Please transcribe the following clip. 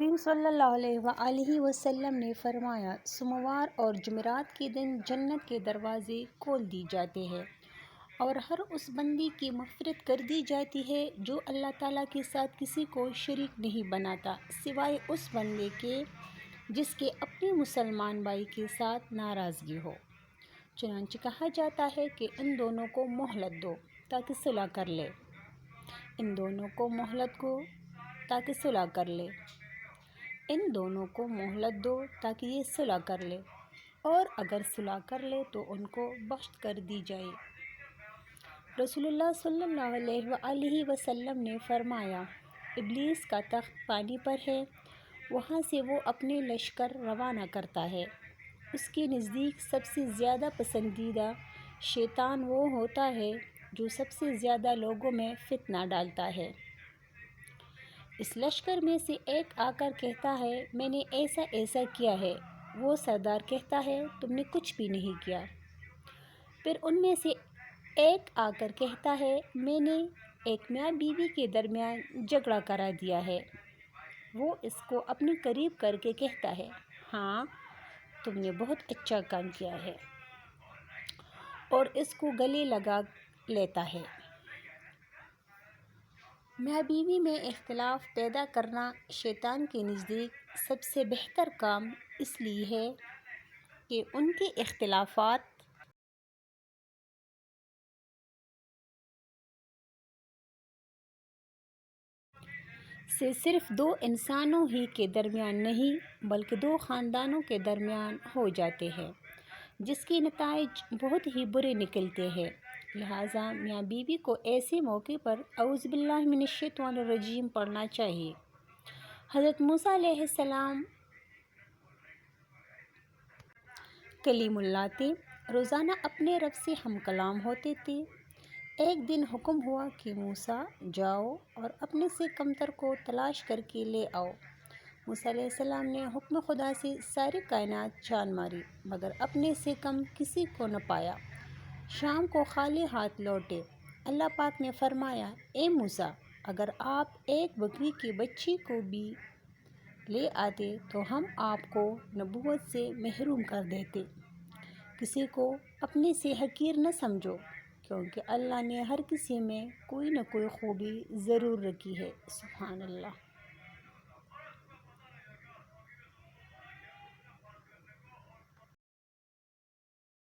کریم صلی اللہ علیہ وآلہ وسلم نے فرمایا، سوموار اور جمعرات کے دن جنت کے دروازے کھول دی جاتے ہیں اور ہر اس بندے کی مغفرت کر دی جاتی ہے جو اللہ تعالیٰ کے ساتھ کسی کو شریک نہیں بناتا، سوائے اس بندے کے جس کے اپنے مسلمان بھائی کے ساتھ ناراضگی ہو۔ چنانچہ کہا جاتا ہے کہ ان دونوں کو مہلت دو تاکہ صلح کر لے، ان دونوں کو مہلت دو تاکہ صلح کر لے، ان دونوں کو مہلت دو تاکہ یہ صلح کر لے، اور اگر صلح کر لے تو ان کو بخش کر دی جائے۔ رسول اللہ صلی اللہ علیہ وآلہ وسلم نے فرمایا، ابلیس کا تخت پانی پر ہے، وہاں سے وہ اپنے لشکر روانہ کرتا ہے۔ اس کے نزدیک سب سے زیادہ پسندیدہ شیطان وہ ہوتا ہے جو سب سے زیادہ لوگوں میں فتنہ ڈالتا ہے۔ اس لشکر میں سے ایک آ کر کہتا ہے، میں نے ایسا ایسا کیا ہے۔ وہ سردار کہتا ہے، تم نے کچھ بھی نہیں کیا۔ پھر ان میں سے ایک آ کر کہتا ہے، میں نے ایک میاں بیوی کے درمیان جھگڑا کرا دیا ہے۔ وہ اس کو اپنے قریب کر کے کہتا ہے، ہاں تم نے بہت اچھا کام کیا ہے، اور اس کو گلے لگا لیتا ہے۔ میاں بیوی میں اختلاف پیدا کرنا شیطان کے نزدیک سب سے بہتر کام اس لیے ہے کہ ان کے اختلافات سے صرف دو انسانوں ہی کے درمیان نہیں بلکہ دو خاندانوں کے درمیان ہو جاتے ہیں، جس کے نتائج بہت ہی برے نکلتے ہیں۔ لہٰذا میاں بیوی کو ایسے موقع پر اعوذ باللہ من الشیطان الرجیم پڑھنا چاہیے۔ حضرت موسیٰ علیہ السلام کلیم اللہ تھے، روزانہ اپنے رب سے ہم کلام ہوتے تھے۔ ایک دن حکم ہوا کہ موسیٰ جاؤ اور اپنے سے کمتر کو تلاش کر کے لے آؤ۔ موسیٰ علیہ السلام نے حکم خدا سے ساری کائنات چھان ماری مگر اپنے سے کم کسی کو نہ پایا۔ شام کو خالی ہاتھ لوٹے۔ اللہ پاک نے فرمایا، اے موسیٰ، اگر آپ ایک بکری کی بچی کو بھی لے آتے تو ہم آپ کو نبوت سے محروم کر دیتے۔ کسی کو اپنے سے حقیر نہ سمجھو، کیونکہ اللہ نے ہر کسی میں کوئی نہ کوئی خوبی ضرور رکھی ہے۔ سبحان اللہ۔